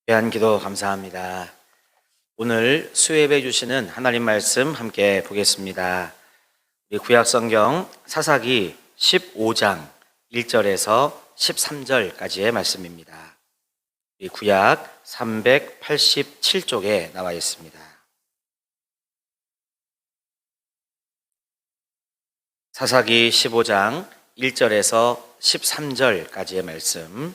귀한 기도 감사합니다. 오늘 수혜배 주시는 하나님 말씀 함께 보겠습니다. 우리 구약성경 사사기 15장 1절에서 13절까지의 말씀입니다. 우리 구약 387쪽에 나와 있습니다. 사사기 15장 1절에서 13절까지의 말씀,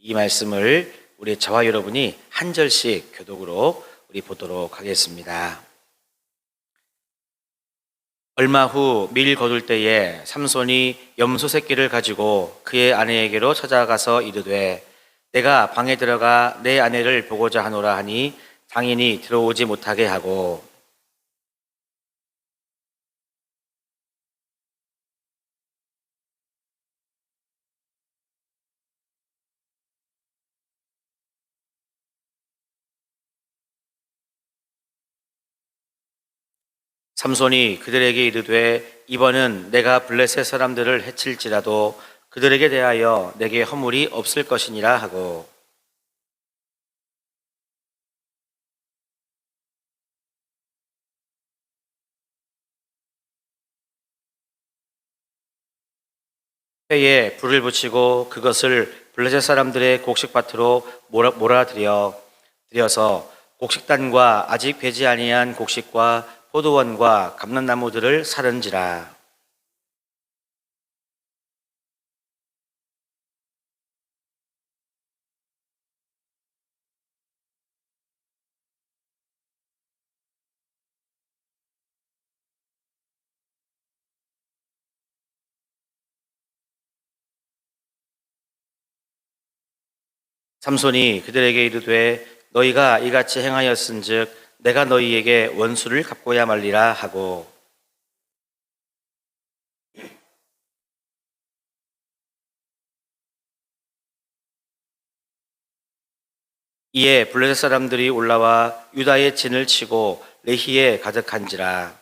이 말씀을 우리 저와 여러분이 한 절씩 교독으로 우리 보도록 하겠습니다. 얼마 후 밀 거둘 때에 삼손이 염소 새끼를 가지고 그의 아내에게로 찾아가서 이르되 내가 방에 들어가 내 아내를 보고자 하노라 하니 장인이 들어오지 못하게 하고, 삼손이 그들에게 이르되 이번은 내가 블레셋 사람들을 해칠지라도 그들에게 대하여 내게 허물이 없을 것이니라 하고, 회에 불을 붙이고 그것을 블레셋 사람들의 곡식밭으로 몰아들여서 곡식단과 아직 배지 아니한 곡식과 포도원과 감람나무들을 사른지라. 삼손이 그들에게 이르되 너희가 이같이 행하였은즉 내가 너희에게 원수를 갚고야 말리라 하고, 이에 블레셋 사람들이 올라와 유다의 진을 치고 레히에 가득한지라.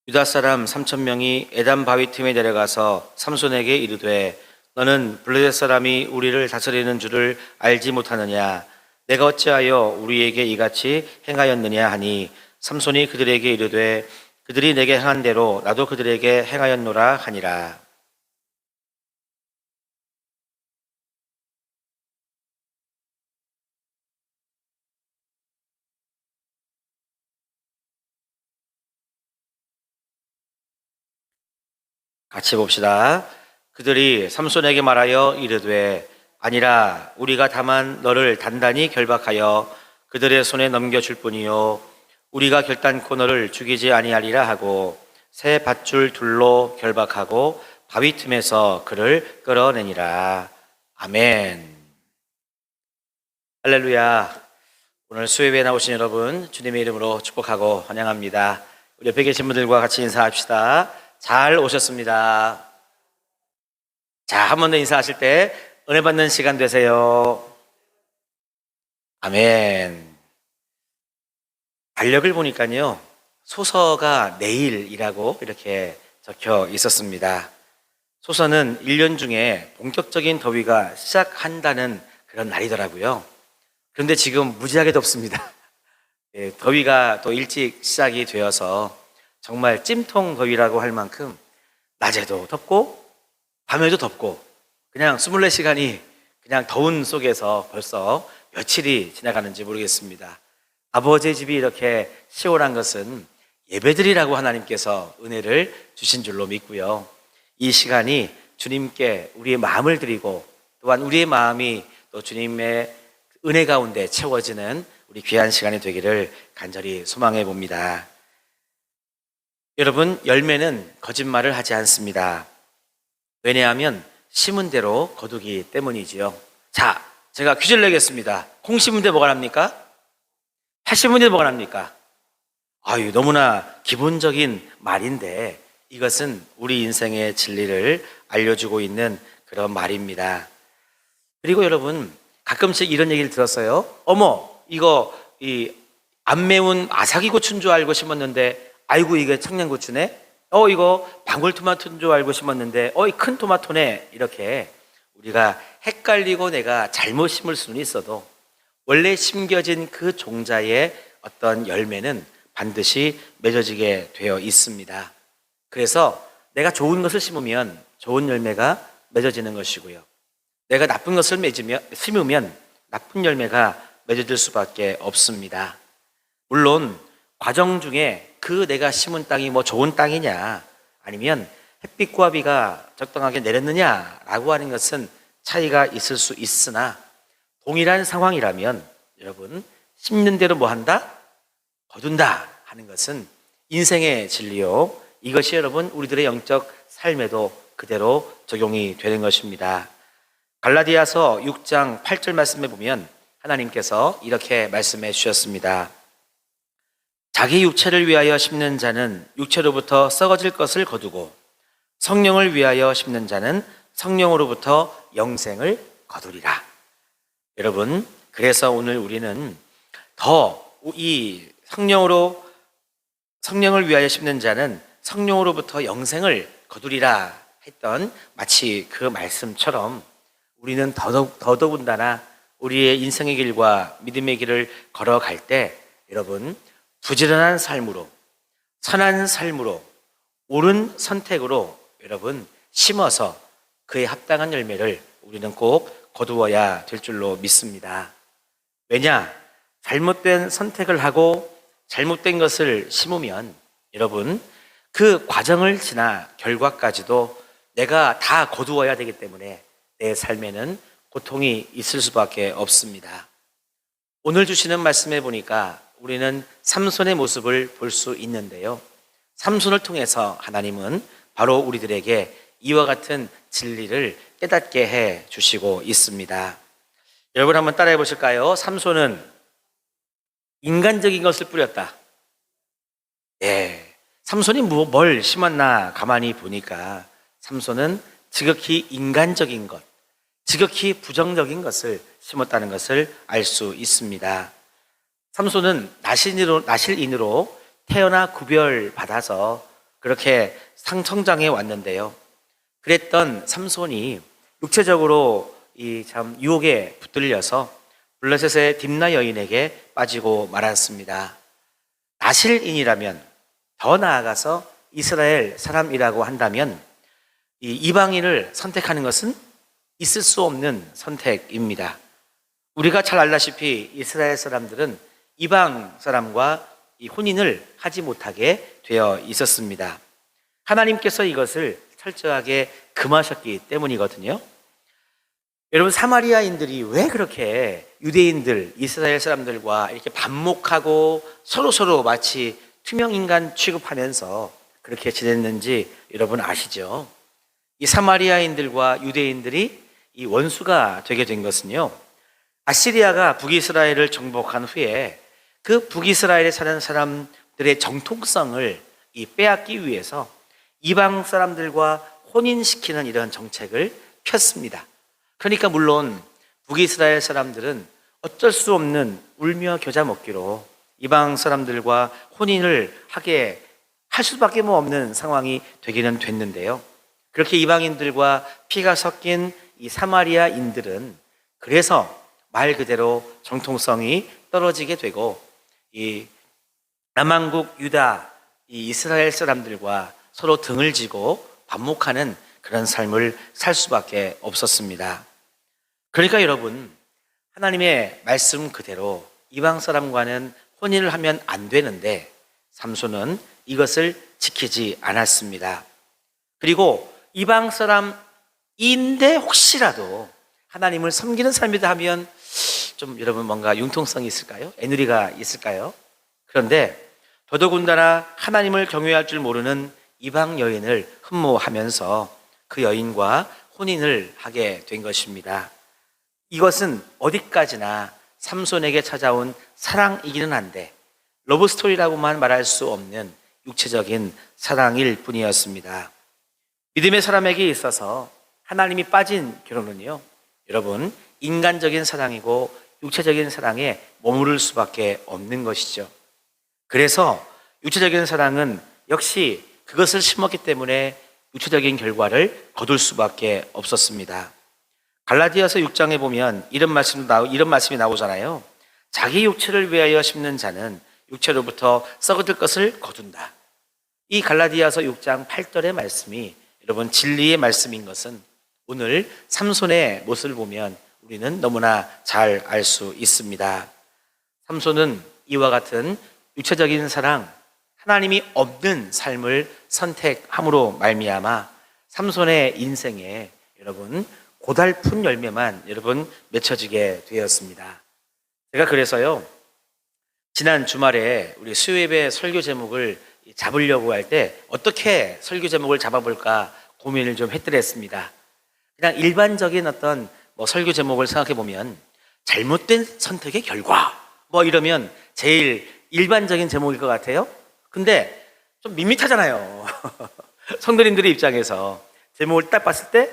유다 사람 3,000명이 에담 바위 틈에 내려가서 삼손에게 이르되 너는 블레셋 사람이 우리를 다스리는 줄을 알지 못하느냐? 내가 어찌하여 우리에게 이같이 행하였느냐 하니, 삼손이 그들에게 이르되 그들이 내게 행한 대로 나도 그들에게 행하였노라 하니라. 같이 봅시다. 그들이 삼손에게 말하여 이르되 아니라 우리가 다만 너를 단단히 결박하여 그들의 손에 넘겨줄 뿐이요 우리가 결단코 너를 죽이지 아니하리라 하고 새 밧줄 둘로 결박하고 바위 틈에서 그를 끌어내니라. 아멘. 할렐루야. 오늘 수요일에 나오신 여러분 주님의 이름으로 축복하고 환영합니다. 우리 옆에 계신 분들과 같이 인사합시다. 잘 오셨습니다. 자, 한 번 더 인사하실 때 은혜 받는 시간 되세요. 아멘. 달력을 보니까요, 소서가 내일이라고 이렇게 적혀 있었습니다. 소서는 1년 중에 본격적인 더위가 시작한다는 그런 날이더라고요. 그런데 지금 무지하게 덥습니다. 더위가 또 일찍 시작이 되어서 정말 찜통 더위라고 할 만큼 낮에도 덥고 밤에도 덥고 그냥 24시간이 그냥 더운 속에서 벌써 며칠이 지나가는지 모르겠습니다. 아버지의 집이 이렇게 시원한 것은 예배드리라고 하나님께서 은혜를 주신 줄로 믿고요. 이 시간이 주님께 우리의 마음을 드리고 또한 우리의 마음이 또 주님의 은혜 가운데 채워지는 우리 귀한 시간이 되기를 간절히 소망해 봅니다. 여러분, 열매는 거짓말을 하지 않습니다. 왜냐하면 심은 대로 거두기 때문이지요. 자, 제가 퀴즈를 내겠습니다. 콩 심은 데 뭐가 납니까? 팥 심은 데 뭐가 납니까? 아유, 너무나 기본적인 말인데 이것은 우리 인생의 진리를 알려주고 있는 그런 말입니다. 그리고 여러분, 가끔씩 이런 얘기를 들었어요. 어머, 이거 안 매운 아삭이 고추인 줄 알고 심었는데 아이고 이게 청양고추네. 이거 방울토마토인 줄 알고 심었는데 이 큰 토마토네. 이렇게 우리가 헷갈리고 내가 잘못 심을 수는 있어도 원래 심겨진 그 종자의 어떤 열매는 반드시 맺어지게 되어 있습니다. 그래서 내가 좋은 것을 심으면 좋은 열매가 맺어지는 것이고요, 내가 나쁜 것을 심으면 나쁜 열매가 맺어질 수밖에 없습니다. 물론 과정 중에 그 내가 심은 땅이 좋은 땅이냐 아니면 햇빛과 비가 적당하게 내렸느냐라고 하는 것은 차이가 있을 수 있으나 동일한 상황이라면 여러분, 심는 대로 뭐 한다? 거둔다 하는 것은 인생의 진리요, 이것이 여러분 우리들의 영적 삶에도 그대로 적용이 되는 것입니다. 갈라디아서 6장 8절 말씀에 보면 하나님께서 이렇게 말씀해 주셨습니다. 자기 육체를 위하여 심는 자는 육체로부터 썩어질 것을 거두고 성령을 위하여 심는 자는 성령으로부터 영생을 거두리라. 여러분, 그래서 오늘 우리는 더 이 성령을 위하여 심는 자는 성령으로부터 영생을 거두리라 했던 마치 그 말씀처럼 우리는 더더군다나 우리의 인생의 길과 믿음의 길을 걸어갈 때 여러분, 부지런한 삶으로, 선한 삶으로, 옳은 선택으로 여러분 심어서 그에 합당한 열매를 우리는 꼭 거두어야 될 줄로 믿습니다. 왜냐? 잘못된 선택을 하고 잘못된 것을 심으면 여러분 그 과정을 지나 결과까지도 내가 다 거두어야 되기 때문에 내 삶에는 고통이 있을 수밖에 없습니다. 오늘 주시는 말씀에 보니까 우리는 삼손의 모습을 볼 수 있는데요, 삼손을 통해서 하나님은 바로 우리들에게 이와 같은 진리를 깨닫게 해 주시고 있습니다. 여러분 한번 따라해 보실까요? 삼손은 인간적인 것을 뿌렸다. 네, 삼손이 뭘 심었나 가만히 보니까 삼손은 지극히 인간적인 것, 지극히 부정적인 것을 심었다는 것을 알 수 있습니다. 삼손은 나실인으로 태어나 구별받아서 그렇게 성장해 왔는데요, 그랬던 삼손이 육체적으로 참 유혹에 붙들려서 블레셋의 딥나 여인에게 빠지고 말았습니다. 나실인이라면, 더 나아가서 이스라엘 사람이라고 한다면 이 이방인을 선택하는 것은 있을 수 없는 선택입니다. 우리가 잘 알다시피 이스라엘 사람들은 이방 사람과 이 혼인을 하지 못하게 되어 있었습니다. 하나님께서 이것을 철저하게 금하셨기 때문이거든요. 여러분, 사마리아인들이 왜 그렇게 유대인들, 이스라엘 사람들과 이렇게 반목하고 서로 마치 투명인간 취급하면서 그렇게 지냈는지 여러분 아시죠? 이 사마리아인들과 유대인들이 이 원수가 되게 된 것은요, 아시리아가 북이스라엘을 정복한 후에 그 북이스라엘에 사는 사람들의 정통성을 빼앗기 위해서 이방 사람들과 혼인시키는 이런 정책을 폈습니다. 그러니까 물론 북이스라엘 사람들은 어쩔 수 없는 울며 겨자 먹기로 이방 사람들과 혼인을 하게 할 수밖에 없는 상황이 되기는 됐는데요, 그렇게 이방인들과 피가 섞인 이 사마리아인들은 그래서 말 그대로 정통성이 떨어지게 되고 이 남왕국 유다, 이 이스라엘 사람들과 서로 등을 지고 반목하는 그런 삶을 살 수밖에 없었습니다. 그러니까 여러분, 하나님의 말씀 그대로 이방 사람과는 혼인을 하면 안 되는데 삼손은 이것을 지키지 않았습니다. 그리고 이방 사람인데 혹시라도 하나님을 섬기는 삶이다 하면 좀 여러분 뭔가 융통성이 있을까요? 애누리가 있을까요? 그런데 더더군다나 하나님을 경외할 줄 모르는 이방 여인을 흠모하면서 그 여인과 혼인을 하게 된 것입니다. 이것은 어디까지나 삼손에게 찾아온 사랑이기는 한데 러브스토리라고만 말할 수 없는 육체적인 사랑일 뿐이었습니다. 믿음의 사람에게 있어서 하나님이 빠진 결혼은요, 여러분, 인간적인 사랑이고 육체적인 사랑에 머무를 수밖에 없는 것이죠. 그래서 육체적인 사랑은 역시 그것을 심었기 때문에 육체적인 결과를 거둘 수밖에 없었습니다. 갈라디아서 6장에 보면 이런 말씀이 나오잖아요. 자기 육체를 위하여 심는 자는 육체로부터 썩어질 것을 거둔다. 이 갈라디아서 6장 8절의 말씀이 여러분 진리의 말씀인 것은 오늘 삼손의 모습을 보면 우리는 너무나 잘 알 수 있습니다. 삼손은 이와 같은 육체적인 사랑, 하나님이 없는 삶을 선택함으로 말미암아 삼손의 인생에 여러분 고달픈 열매만 여러분 맺혀지게 되었습니다. 제가 그래서요, 지난 주말에 우리 수요예배 설교 제목을 잡으려고 할 때 어떻게 설교 제목을 잡아볼까 고민을 좀 했더랬습니다. 그냥 일반적인 어떤 설교 제목을 생각해 보면 잘못된 선택의 결과 이러면 제일 일반적인 제목일 것 같아요. 근데 좀 밋밋하잖아요. 성도님들의 입장에서 제목을 딱 봤을 때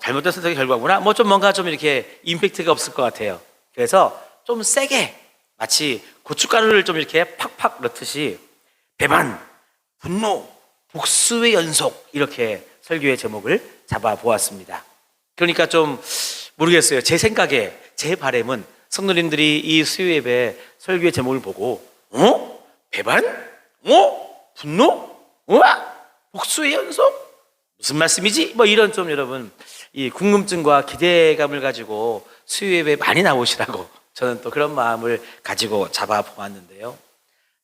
잘못된 선택의 결과구나. 뭔가 좀 이렇게 임팩트가 없을 것 같아요. 그래서 좀 세게 마치 고춧가루를 좀 이렇게 팍팍 넣듯이 배반, 분노, 복수의 연속 이렇게 설교의 제목을 잡아 보았습니다. 그러니까 좀 모르겠어요. 제 생각에 제 바람은 성도님들이 이 수요예배 설교의 제목을 보고 배반? 분노? 복수의 연속? 무슨 말씀이지? 이런 좀 여러분 이 궁금증과 기대감을 가지고 수요예배 많이 나오시라고 저는 또 그런 마음을 가지고 잡아 보았는데요.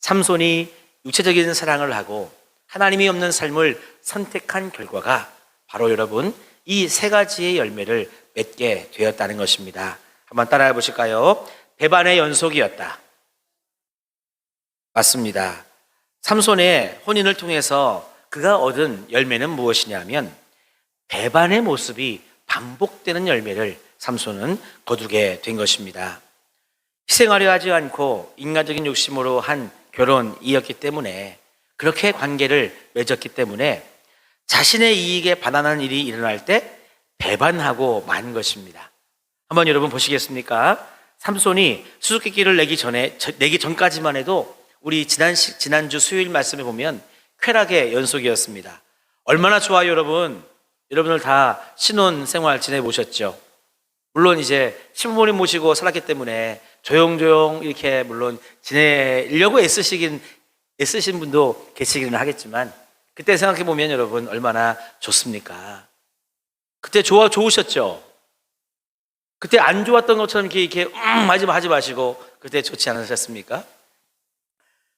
삼손이 육체적인 사랑을 하고 하나님이 없는 삶을 선택한 결과가 바로 여러분 이 세 가지의 열매를 맺게 되었다는 것입니다. 한번 따라해 보실까요? 배반의 연속이었다. 맞습니다. 삼손의 혼인을 통해서 그가 얻은 열매는 무엇이냐면 배반의 모습이 반복되는 열매를 삼손은 거두게 된 것입니다. 희생하려 하지 않고 인간적인 욕심으로 한 결혼이었기 때문에 그렇게 관계를 맺었기 때문에 자신의 이익에 반하는 일이 일어날 때 배반하고 만 것입니다. 한번 여러분 보시겠습니까? 삼손이 수수께끼를 내기 전까지만 해도 우리 지난주 수요일 말씀에 보면 쾌락의 연속이었습니다. 얼마나 좋아요, 여러분. 여러분들 다 신혼 생활 지내보셨죠? 물론 이제 신부모님 모시고 살았기 때문에 조용조용 이렇게 물론 지내려고 애쓰신 분도 계시기는 하겠지만 그때 생각해 보면 여러분 얼마나 좋습니까? 그때 좋으셨죠? 그때 안 좋았던 것처럼 이렇게 하지 마시고 그때 좋지 않으셨습니까?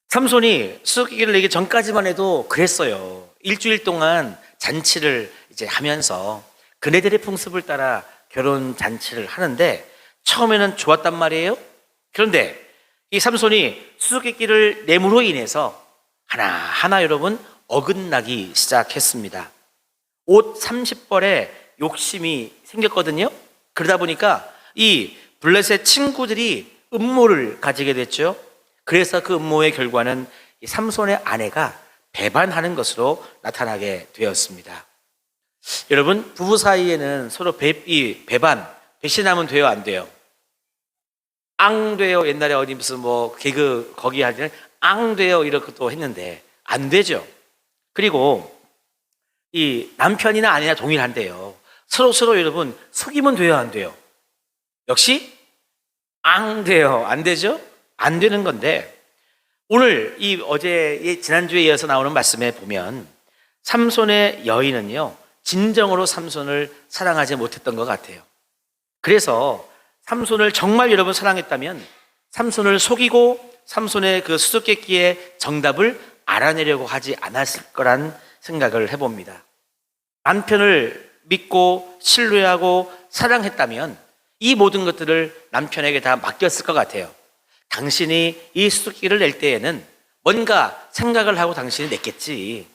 삼손이 수수께끼를 내기 전까지만 해도 그랬어요. 일주일 동안 잔치를 이제 하면서 그네들의 풍습을 따라 결혼 잔치를 하는데 처음에는 좋았단 말이에요. 그런데 이 삼손이 수수께끼를 내므로 인해서 하나하나 여러분 어긋나기 시작했습니다. 옷 30벌에 욕심이 생겼거든요. 그러다 보니까 이 블레셋 친구들이 음모를 가지게 됐죠. 그래서 그 음모의 결과는 이 삼손의 아내가 배반하는 것으로 나타나게 되었습니다. 여러분 부부 사이에는 서로 배신하면 돼요, 안 돼요? 앙 돼요. 옛날에 어디 무슨 개그 거기 할 때는 앙 돼요 이렇게 또 했는데 안 되죠. 그리고 이 남편이나 아내나 동일한데요. 서로 여러분 속이면 돼요, 안 돼요? 역시 앙 돼요. 안 되죠? 안 되는 건데 오늘 지난주에 이어서 나오는 말씀에 보면 삼손의 여인은요 진정으로 삼손을 사랑하지 못했던 것 같아요. 그래서 삼손을 정말 여러분 사랑했다면 삼손을 속이고 삼손의 그 수수께끼의 정답을 알아내려고 하지 않았을 거란 생각을 해봅니다. 남편을 믿고 신뢰하고 사랑했다면 이 모든 것들을 남편에게 다 맡겼을 것 같아요. 당신이 이 수수께끼를 낼 때에는 뭔가 생각을 하고 당신이 냈겠지.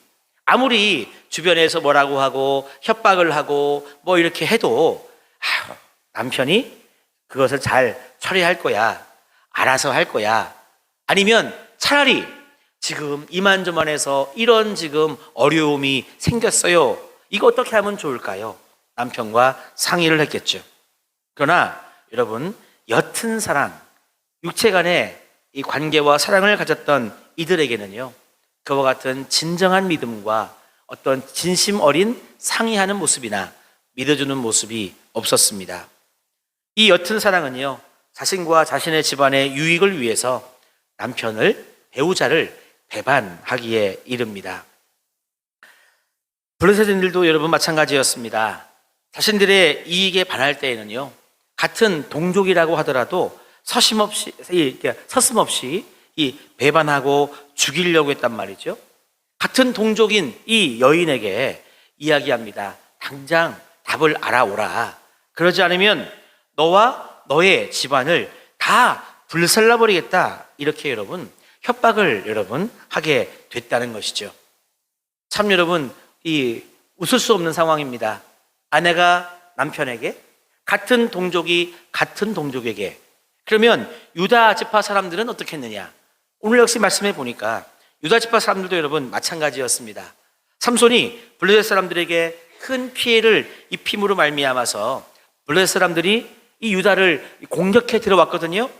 아무리 주변에서 뭐라고 하고 협박을 하고 이렇게 해도 남편이 그것을 잘 처리할 거야. 알아서 할 거야. 아니면 차라리 지금 이만저만해서 이런 지금 어려움이 생겼어요. 이거 어떻게 하면 좋을까요? 남편과 상의를 했겠죠. 그러나 여러분, 옅은 사랑, 육체 간의 이 관계와 사랑을 가졌던 이들에게는요, 그와 같은 진정한 믿음과 어떤 진심 어린 상의하는 모습이나 믿어주는 모습이 없었습니다. 이 옅은 사랑은요, 자신과 자신의 집안의 유익을 위해서 남편을, 배우자를 배반하기에 이릅니다. 블레셋인들도 여러분 마찬가지였습니다. 자신들의 이익에 반할 때에는요, 같은 동족이라고 하더라도 서슴없이 이 배반하고 죽이려고 했단 말이죠. 같은 동족인 이 여인에게 이야기합니다. 당장 답을 알아오라. 그러지 않으면 너와 너의 집안을 다 불살라버리겠다. 이렇게 여러분 협박을 여러분 하게 됐다는 것이죠. 참 여러분, 이 웃을 수 없는 상황입니다. 아내가 남편에게, 같은 동족이 같은 동족에게. 그러면 유다 지파 사람들은 어떻게 했느냐? 오늘 역시 말씀해 보니까 유다 지파 사람들도 여러분 마찬가지였습니다. 삼손이 블레셋 사람들에게 큰 피해를 입힘으로 말미암아서 블레셋 사람들이 이 유다를 공격해 들어왔거든요.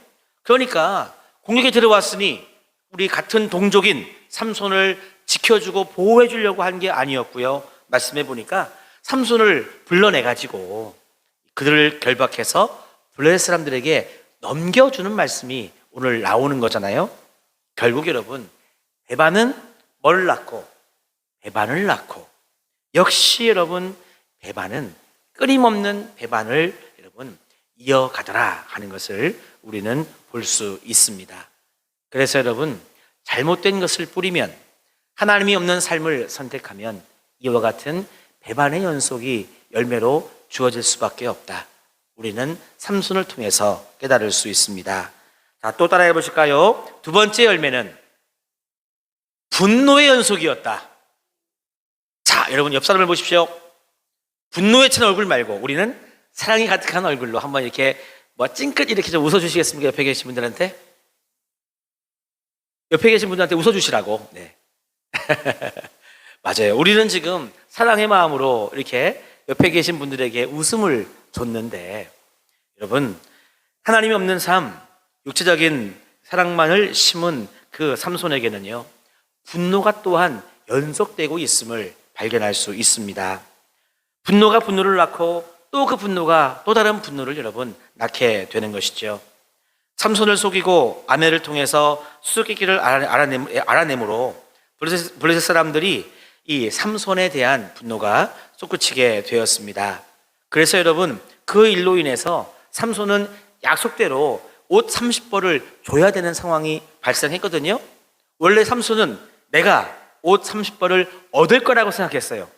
그러니까 공격해 들어왔으니 우리 같은 동족인 삼손을 지켜주고 보호해 주려고 한 게 아니었고요. 말씀해 보니까 삼손을 불러내 가지고 그들을 결박해서 블레셋 사람들에게 넘겨주는 말씀이 오늘 나오는 거잖아요. 결국 여러분, 배반은 뭘 낳고 배반을 낳고, 역시 여러분 배반은 끊임없는 배반을 여러분 이어가더라 하는 것을 우리는 볼 수 있습니다. 그래서 여러분, 잘못된 것을 뿌리면, 하나님이 없는 삶을 선택하면 이와 같은 배반의 연속이 열매로 주어질 수밖에 없다. 우리는 삼손을 통해서 깨달을 수 있습니다. 자, 또 따라해 보실까요? 두 번째 열매는 분노의 연속이었다. 자, 여러분 옆 사람을 보십시오. 분노에 찬 얼굴 말고 우리는 사랑이 가득한 얼굴로 한번 이렇게 찡긋 이렇게 좀 웃어주시겠습니까? 옆에 계신 분들한테? 옆에 계신 분들한테 웃어주시라고. 네. 맞아요. 우리는 지금 사랑의 마음으로 이렇게 옆에 계신 분들에게 웃음을 줬는데, 여러분, 하나님이 없는 삶, 육체적인 사랑만을 심은 그 삼손에게는요, 분노가 또한 연속되고 있음을 발견할 수 있습니다. 분노가 분노를 낳고 또 그 분노가 또 다른 분노를 여러분 낳게 되는 것이죠. 삼손을 속이고 아내를 통해서 수수께끼를 알아내므로 블레셋 사람들이 이 삼손에 대한 분노가 솟구치게 되었습니다. 그래서 여러분, 그 일로 인해서 삼손은 약속대로 옷 30벌을 줘야 되는 상황이 발생했거든요. 원래 삼손은 내가 옷 30벌을 얻을 거라고 생각했어요.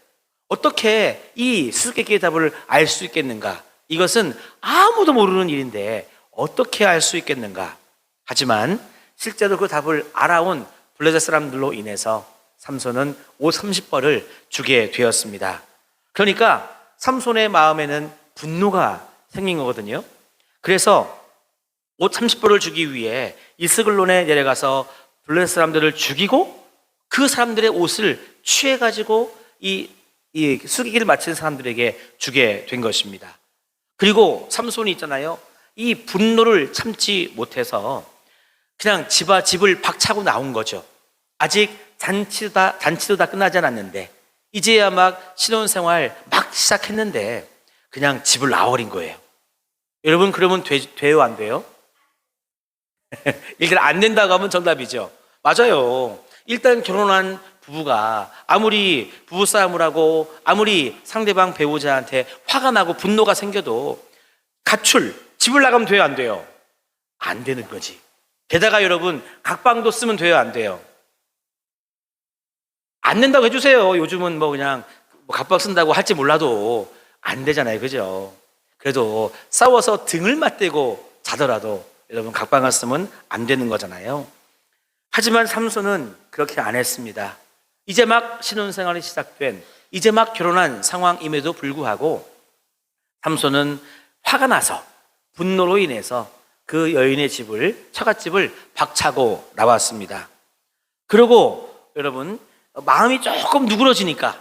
어떻게 이 수수께끼의 답을 알 수 있겠는가? 이것은 아무도 모르는 일인데 어떻게 알 수 있겠는가? 하지만 실제로 그 답을 알아온 블레셋 사람들로 인해서 삼손은 옷 30벌을 주게 되었습니다. 그러니까 삼손의 마음에는 분노가 생긴 거거든요. 그래서 옷 30벌을 주기 위해 이스글론에 내려가서 블레셋 사람들을 죽이고 그 사람들의 옷을 취해가지고 이 수기기를 마친 사람들에게 주게 된 것입니다. 그리고 삼손이 있잖아요. 이 분노를 참지 못해서 그냥 집을 박차고 나온 거죠. 아직 잔치도 다 끝나지 않았는데, 이제야 막 신혼생활 막 시작했는데 그냥 집을 나와버린 거예요. 여러분, 그러면 돼요, 안 돼요? 일단 안 된다고 하면 정답이죠. 맞아요. 일단 결혼한 부부가 아무리 부부싸움을 하고 아무리 상대방 배우자한테 화가 나고 분노가 생겨도 집을 나가면 돼요, 안 돼요? 안 되는 거지. 게다가 여러분, 각방도 쓰면 돼요, 안 돼요? 안 된다고 해주세요. 요즘은 그냥 각방 쓴다고 할지 몰라도 안 되잖아요, 그죠? 그래도 싸워서 등을 맞대고 자더라도 여러분, 각방을 쓰면 안 되는 거잖아요. 하지만 삼손은 그렇게 안 했습니다. 이제 막 신혼생활이 시작된, 이제 막 결혼한 상황임에도 불구하고 삼손은 화가 나서 분노로 인해서 그 여인의 처갓집을 박차고 나왔습니다. 그리고 여러분, 마음이 조금 누그러지니까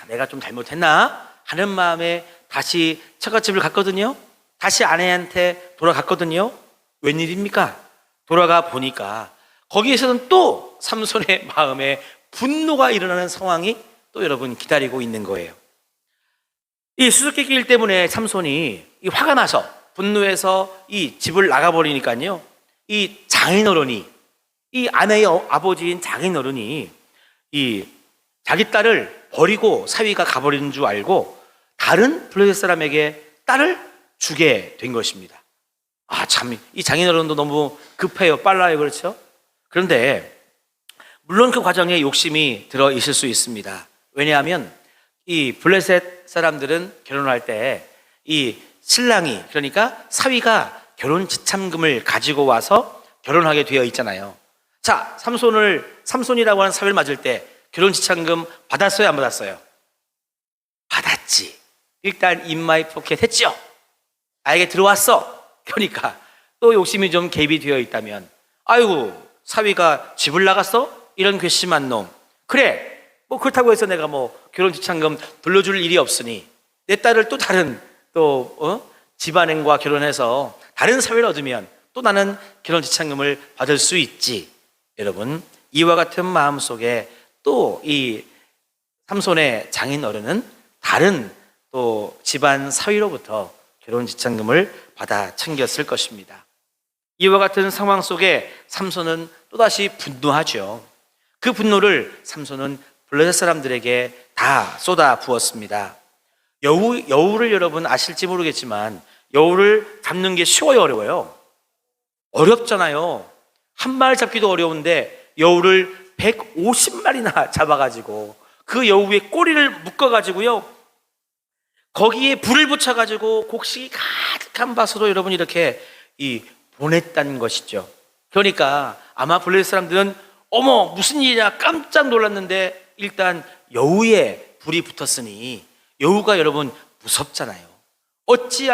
내가 좀 잘못했나 하는 마음에 다시 처갓집을 갔거든요. 다시 아내한테 돌아갔거든요. 웬일입니까? 돌아가 보니까 거기에서는 또 삼손의 마음에 분노가 일어나는 상황이 또 여러분 기다리고 있는 거예요. 이 수수께끼 일 때문에 삼손이 화가 나서 분노해서 이 집을 나가버리니까요, 이 장인어른이, 이 아내의 아버지인 장인어른이 이 자기 딸을 버리고 사위가 가버리는 줄 알고 다른 블레셋 사람에게 딸을 주게 된 것입니다. 참, 이 장인어른도 너무 급해요. 빨라요. 그렇죠? 그런데 물론 그 과정에 욕심이 들어 있을 수 있습니다. 왜냐하면 이 블레셋 사람들은 결혼할 때 이 신랑이, 그러니까 사위가 결혼 지참금을 가지고 와서 결혼하게 되어 있잖아요. 자, 삼손이라고 하는 사위를 맞을 때 결혼 지참금 받았어요, 안 받았어요? 받았지. 일단 인마이 포켓 했죠. 나에게 들어왔어. 그러니까 또 욕심이 좀 개입이 되어 있다면, 아이고, 사위가 집을 나갔어? 이런 괘씸한 놈. 그래, 뭐 그렇다고 해서 내가 뭐 결혼 지참금 돌려줄 일이 없으니 내 딸을 또 다른 집안행과 결혼해서 다른 사위를 얻으면 또 나는 결혼 지참금을 받을 수 있지. 여러분, 이와 같은 마음 속에 또 이 삼손의 장인어른은 다른 또 집안 사위로부터 결혼 지참금을 받아 챙겼을 것입니다. 이와 같은 상황 속에 삼손은 또다시 분노하죠. 그 분노를 삼손은 블레셋 사람들에게 다 쏟아 부었습니다. 여우를 여러분 아실지 모르겠지만 여우를 잡는 게 쉬워요, 어려워요? 어렵잖아요. 한 마리 잡기도 어려운데 여우를 150마리나 잡아가지고 그 여우의 꼬리를 묶어가지고요, 거기에 불을 붙여가지고 곡식이 가득한 밭으로 여러분 이렇게 보냈다는 것이죠. 그러니까 아마 블레셋 사람들은 어머 무슨 일이야 깜짝 놀랐는데, 일단 여우에 불이 붙었으니 여우가 여러분 무섭잖아요. 어떻게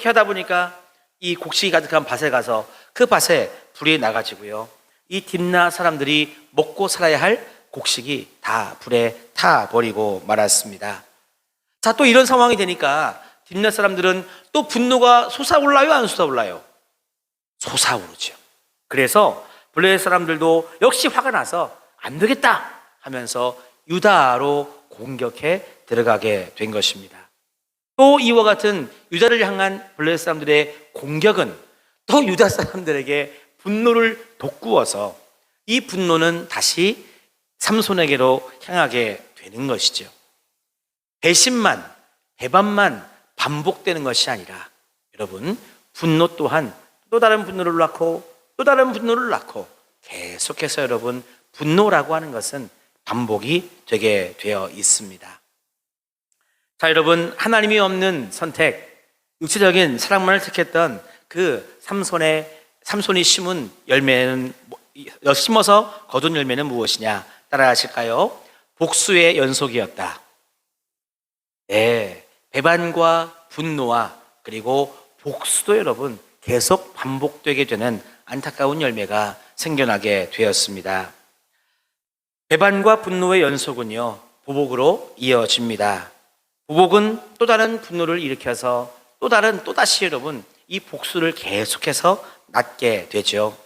하다 보니까 이 곡식이 가득한 밭에 가서 그 밭에 불이 나가지고요, 이 딥나 사람들이 먹고 살아야 할 곡식이 다 불에 타버리고 말았습니다. 자, 또 이런 상황이 되니까 딥나 사람들은 또 분노가 솟아올라요, 안 솟아올라요? 솟아오르죠. 그래서 블레셋 사람들도 역시 화가 나서 안 되겠다 하면서 유다로 공격해 들어가게 된 것입니다. 또 이와 같은 유다를 향한 블레셋 사람들의 공격은 또 유다 사람들에게 분노를 돋구어서 이 분노는 다시 삼손에게로 향하게 되는 것이죠. 배반만 반복되는 것이 아니라 여러분, 분노 또한 또 다른 분노를 낳고 또 다른 분노를 낳고 계속해서 여러분, 분노라고 하는 것은 반복이 되게 되어 있습니다. 자, 여러분, 하나님이 없는 선택, 육체적인 사랑만을 택했던 그 삼손이 심은 열매는, 심어서 거둔 열매는 무엇이냐? 따라 하실까요? 복수의 연속이었다. 네, 배반과 분노와 그리고 복수도 여러분 계속 반복되게 되는 안타까운 열매가 생겨나게 되었습니다. 배반과 분노의 연속은요, 보복으로 이어집니다. 보복은 또 다른 분노를 일으켜서 또다시 여러분 이 복수를 계속해서 낳게 되죠.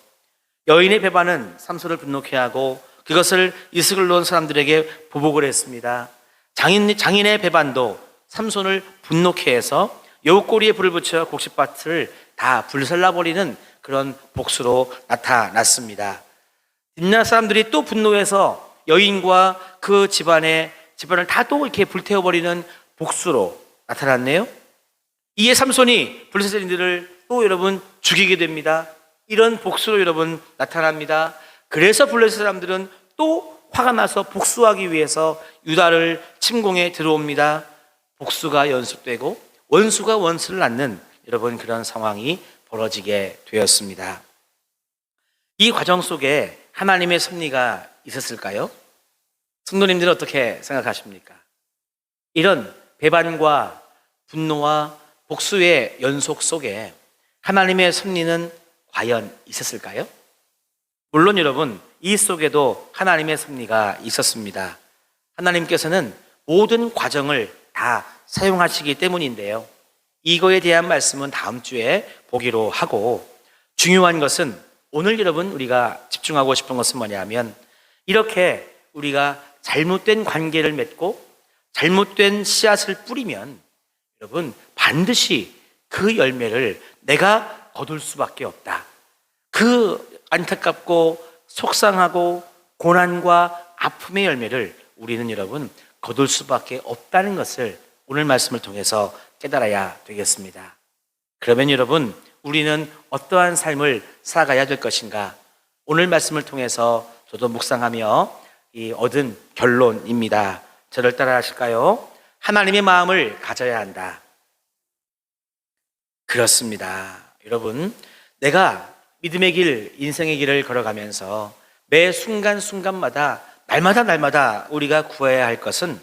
여인의 배반은 삼손을 분노케 하고 그것을 이슬을 놓은 사람들에게 보복을 했습니다. 장인의 배반도 삼손을 분노케 해서 여우꼬리에 불을 붙여 곡식밭을 다 불살라버리는 그런 복수로 나타났습니다. 딥나 사람들이 또 분노해서 여인과 그 집안을 다 또 이렇게 불태워버리는 복수로 나타났네요. 이에 삼손이 블레셋인들을 또 여러분 죽이게 됩니다. 이런 복수로 여러분 나타납니다. 그래서 블레셋 사람들은 또 화가 나서 복수하기 위해서 유다를 침공해 들어옵니다. 복수가 연속되고 원수가 원수를 낳는 여러분 그런 상황이 벌어지게 되었습니다. 이 과정 속에 하나님의 섭리가 있었을까요? 성도님들은 어떻게 생각하십니까? 이런 배반과 분노와 복수의 연속 속에 하나님의 섭리는 과연 있었을까요? 물론 여러분, 이 속에도 하나님의 섭리가 있었습니다. 하나님께서는 모든 과정을 다 사용하시기 때문인데요. 이거에 대한 말씀은 다음 주에 보기로 하고, 중요한 것은 오늘 여러분 우리가 집중하고 싶은 것은 뭐냐면, 이렇게 우리가 잘못된 관계를 맺고 잘못된 씨앗을 뿌리면 여러분 반드시 그 열매를 내가 거둘 수밖에 없다. 그 안타깝고 속상하고 고난과 아픔의 열매를 우리는 여러분 거둘 수밖에 없다는 것을 오늘 말씀을 통해서 깨달아야 되겠습니다. 그러면 여러분 우리는 어떠한 삶을 살아가야 될 것인가? 오늘 말씀을 통해서 저도 묵상하며 얻은 결론입니다. 저를 따라 하실까요? 하나님의 마음을 가져야 한다. 그렇습니다. 여러분, 내가 믿음의 길, 인생의 길을 걸어가면서 매 순간순간마다 날마다 우리가 구해야 할 것은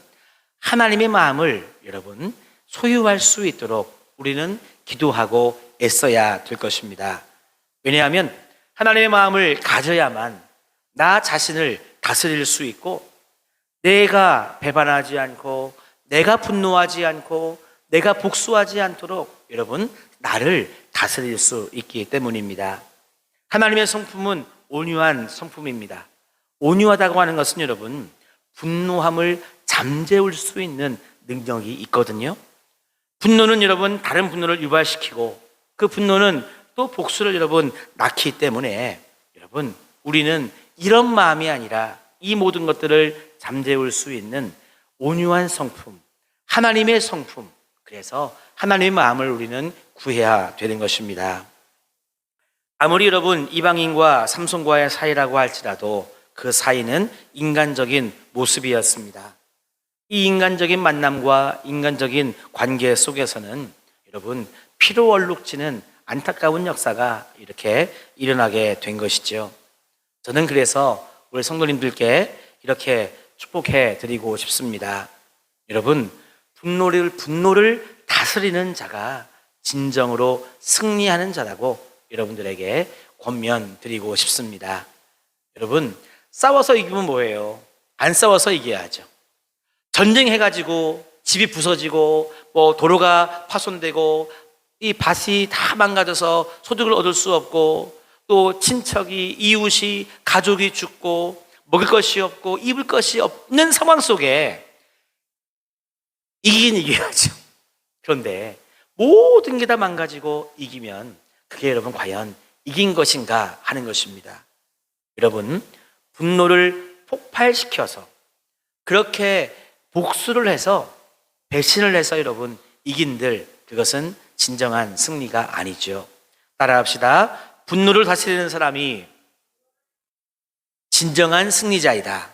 하나님의 마음을 여러분 소유할 수 있도록 우리는 기도하고 애써야 될 것입니다. 왜냐하면 하나님의 마음을 가져야만 나 자신을 다스릴 수 있고, 내가 배반하지 않고 내가 분노하지 않고 내가 복수하지 않도록 여러분 나를 다스릴 수 있기 때문입니다. 하나님의 성품은 온유한 성품입니다. 온유하다고 하는 것은 여러분 분노함을 잠재울 수 있는 능력이 있거든요. 분노는 여러분 다른 분노를 유발시키고 그 분노는 또 복수를 여러분 낳기 때문에 여러분 우리는 이런 마음이 아니라 이 모든 것들을 잠재울 수 있는 온유한 성품, 하나님의 성품, 그래서 하나님의 마음을 우리는 구해야 되는 것입니다. 아무리 여러분 이방인과 삼손과의 사이라고 할지라도 그 사이는 인간적인 모습이었습니다. 이 인간적인 만남과 인간적인 관계 속에서는 여러분 피로 얼룩지는 안타까운 역사가 이렇게 일어나게 된 것이죠. 저는 그래서 우리 성도님들께 이렇게 축복해 드리고 싶습니다. 여러분 분노를 다스리는 자가 진정으로 승리하는 자라고 여러분들에게 권면드리고 싶습니다. 여러분 싸워서 이기면 뭐예요? 안 싸워서 이겨야죠. 전쟁해가지고 집이 부서지고 도로가 파손되고 이 밭이 다 망가져서 소득을 얻을 수 없고 또 친척이 이웃이 가족이 죽고 먹을 것이 없고 입을 것이 없는 상황 속에 이기긴 이겨야죠. 그런데 모든 게 다 망가지고 이기면 그게 여러분 과연 이긴 것인가 하는 것입니다. 여러분 분노를 폭발시켜서 그렇게 복수를 해서 배신을 해서 여러분 이긴들 그것은 진정한 승리가 아니죠. 따라합시다. 분노를 다스리는 사람이 진정한 승리자이다.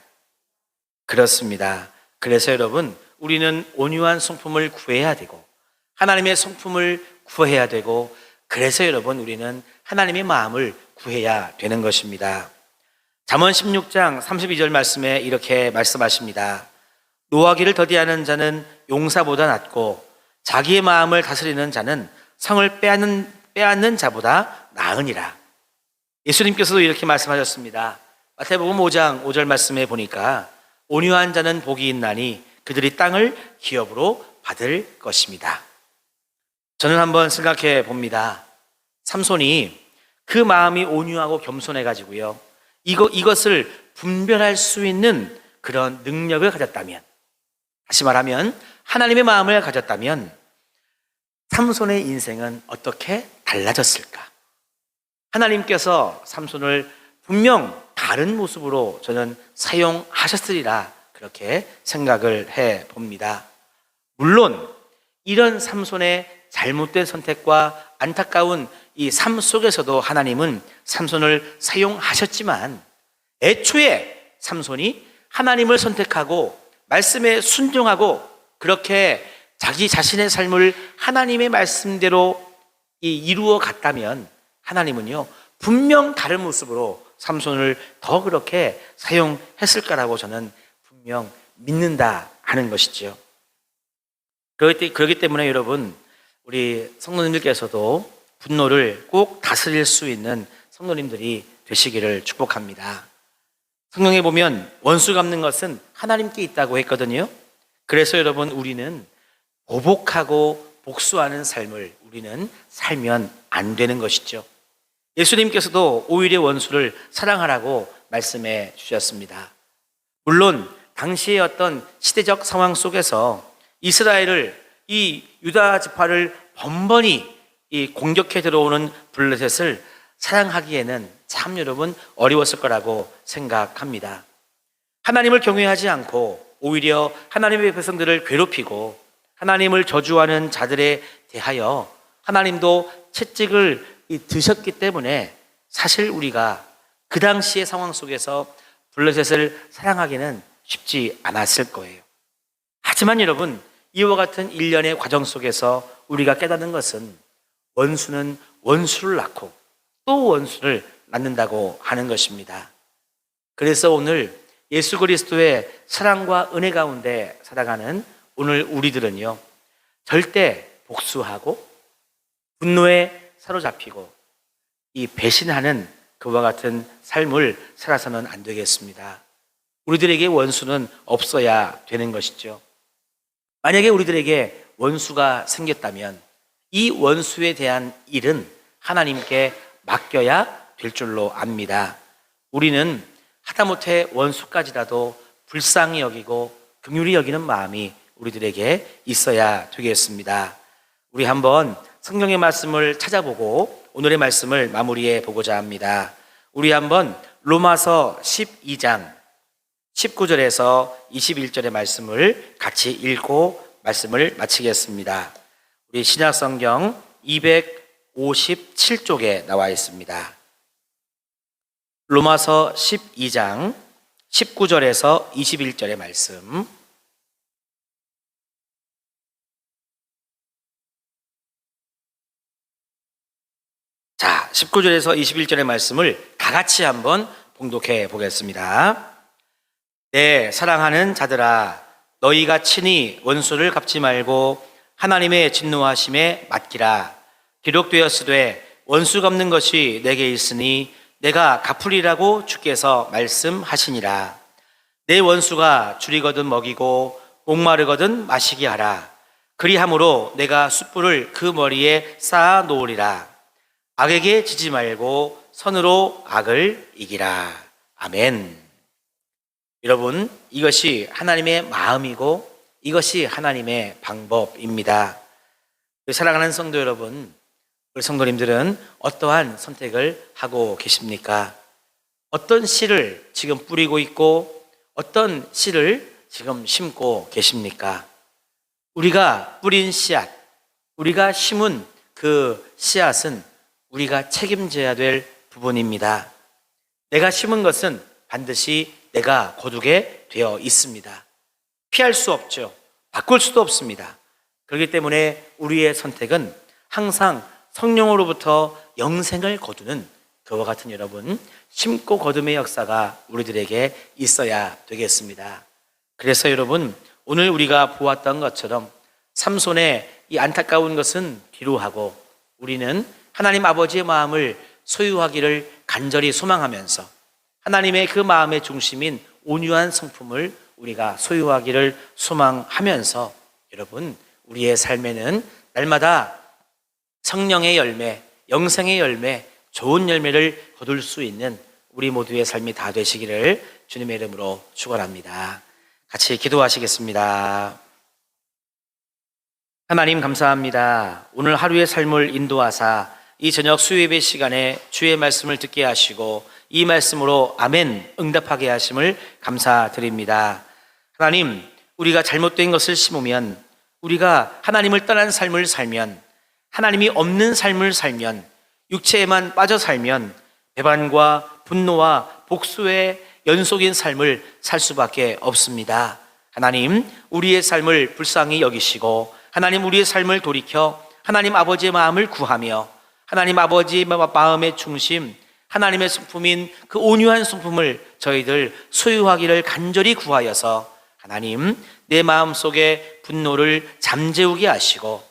그렇습니다. 그래서 여러분 우리는 온유한 성품을 구해야 되고 하나님의 성품을 구해야 되고 그래서 여러분 우리는 하나님의 마음을 구해야 되는 것입니다. 잠언 16장 32절 말씀에 이렇게 말씀하십니다. 노하기를 더디하는 자는 용사보다 낫고 자기의 마음을 다스리는 자는 성을 빼앗는 자보다 나으니라. 예수님께서도 이렇게 말씀하셨습니다. 마태복음 5장 5절 말씀에 보니까 온유한 자는 복이 있나니 그들이 땅을 기업으로 받을 것입니다. 저는 한번 생각해 봅니다. 삼손이 그 마음이 온유하고 겸손해 가지고요. 이것을 분별할 수 있는 그런 능력을 가졌다면, 다시 말하면 하나님의 마음을 가졌다면 삼손의 인생은 어떻게 달라졌을까? 하나님께서 삼손을 분명 다른 모습으로 저는 사용하셨으리라 그렇게 생각을 해 봅니다. 물론 이런 삼손의 잘못된 선택과 안타까운 이 삶 속에서도 하나님은 삼손을 사용하셨지만 애초에 삼손이 하나님을 선택하고 말씀에 순종하고 그렇게 자기 자신의 삶을 하나님의 말씀대로 이루어 갔다면 하나님은요 분명 다른 모습으로 삼손을 더 그렇게 사용했을 거라고 저는 분명 믿는다 하는 것이죠. 그렇기 때문에 여러분 우리 성도님들께서도 분노를 꼭 다스릴 수 있는 성도님들이 되시기를 축복합니다. 성경에 보면 원수 갚는 것은 하나님께 있다고 했거든요. 그래서 여러분, 우리는 보복하고 복수하는 삶을 우리는 살면 안 되는 것이죠. 예수님께서도 오히려 원수를 사랑하라고 말씀해 주셨습니다. 물론 당시의 어떤 시대적 상황 속에서 이스라엘을, 이 유다 지파를 번번이 이 공격해 들어오는 블레셋을 사랑하기에는 참 여러분 어려웠을 거라고 생각합니다. 하나님을 경외하지 않고 오히려 하나님의 백성들을 괴롭히고 하나님을 저주하는 자들에 대하여 하나님도 채찍을 드셨기 때문에 사실 우리가 그 당시의 상황 속에서 블레셋을 사랑하기는 쉽지 않았을 거예요. 하지만 여러분, 이와 같은 일련의 과정 속에서 우리가 깨닫는 것은 원수는 원수를 낳고 또 원수를 낳는다고 하는 것입니다. 그래서 오늘 예수 그리스도의 사랑과 은혜 가운데 살아가는 오늘 우리들은요, 절대 복수하고 분노에 사로잡히고 이 배신하는 그와 같은 삶을 살아서는 안 되겠습니다. 우리들에게 원수는 없어야 되는 것이죠. 만약에 우리들에게 원수가 생겼다면 이 원수에 대한 일은 하나님께 맡겨야 될 줄로 압니다. 우리는 하다못해 원수까지라도 불쌍히 여기고 긍휼히 여기는 마음이 우리들에게 있어야 되겠습니다. 우리 한번 성경의 말씀을 찾아보고 오늘의 말씀을 마무리해 보고자 합니다. 우리 한번 로마서 12장 19절에서 21절의 말씀을 같이 읽고 말씀을 마치겠습니다. 우리 신약성경 257쪽에 나와 있습니다. 로마서 12장 19절에서 21절의 말씀. 자, 19절에서 21절의 말씀을 다 같이 한번 봉독해 보겠습니다. 내 사랑하는 자들아, 너희가 친히 원수를 갚지 말고 하나님의 진노하심에 맡기라. 기록되었으되 원수 갚는 것이 내게 있으니 내가 갚으리라고 주께서 말씀하시니라. 내 원수가 줄이거든 먹이고 목마르거든 마시게 하라. 그리함으로 내가 숯불을 그 머리에 쌓아 놓으리라. 악에게 지지 말고 선으로 악을 이기라. 아멘. 여러분, 이것이 하나님의 마음이고 이것이 하나님의 방법입니다. 사랑하는 성도 여러분, 우리 성도님들은 어떠한 선택을 하고 계십니까? 어떤 씨를 지금 뿌리고 있고 어떤 씨를 지금 심고 계십니까? 우리가 뿌린 씨앗, 우리가 심은 그 씨앗은 우리가 책임져야 될 부분입니다. 내가 심은 것은 반드시 내가 거두게 되어 있습니다. 피할 수 없죠. 바꿀 수도 없습니다. 그렇기 때문에 우리의 선택은 항상 성령으로부터 영생을 거두는 그와 같은 여러분, 심고 거둠의 역사가 우리들에게 있어야 되겠습니다. 그래서 여러분, 오늘 우리가 보았던 것처럼 삼손의 이 안타까운 것은 뒤로 하고 우리는 하나님 아버지의 마음을 소유하기를 간절히 소망하면서 하나님의 그 마음의 중심인 온유한 성품을 우리가 소유하기를 소망하면서 여러분, 우리의 삶에는 날마다 성령의 열매, 영생의 열매, 좋은 열매를 거둘 수 있는 우리 모두의 삶이 다 되시기를 주님의 이름으로 축원합니다. 같이 기도하시겠습니다. 하나님 감사합니다. 오늘 하루의 삶을 인도하사 이 저녁 수요예배 시간에 주의 말씀을 듣게 하시고 이 말씀으로 아멘 응답하게 하심을 감사드립니다. 하나님, 우리가 잘못된 것을 심으면, 우리가 하나님을 떠난 삶을 살면, 하나님이 없는 삶을 살면, 육체에만 빠져 살면 배반과 분노와 복수의 연속인 삶을 살 수밖에 없습니다. 하나님, 우리의 삶을 불쌍히 여기시고 하나님, 우리의 삶을 돌이켜 하나님 아버지의 마음을 구하며 하나님 아버지의 마음의 중심, 하나님의 성품인 그 온유한 성품을 저희들 소유하기를 간절히 구하여서 하나님, 내 마음속에 분노를 잠재우게 하시고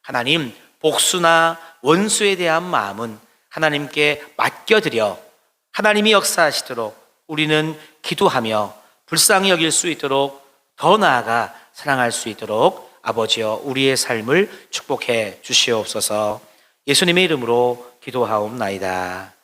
하나님, 복수나 원수에 대한 마음은 하나님께 맡겨드려 하나님이 역사하시도록 우리는 기도하며 불쌍히 여길 수 있도록 더 나아가 사랑할 수 있도록 아버지여 우리의 삶을 축복해 주시옵소서. 예수님의 이름으로 기도하옵나이다.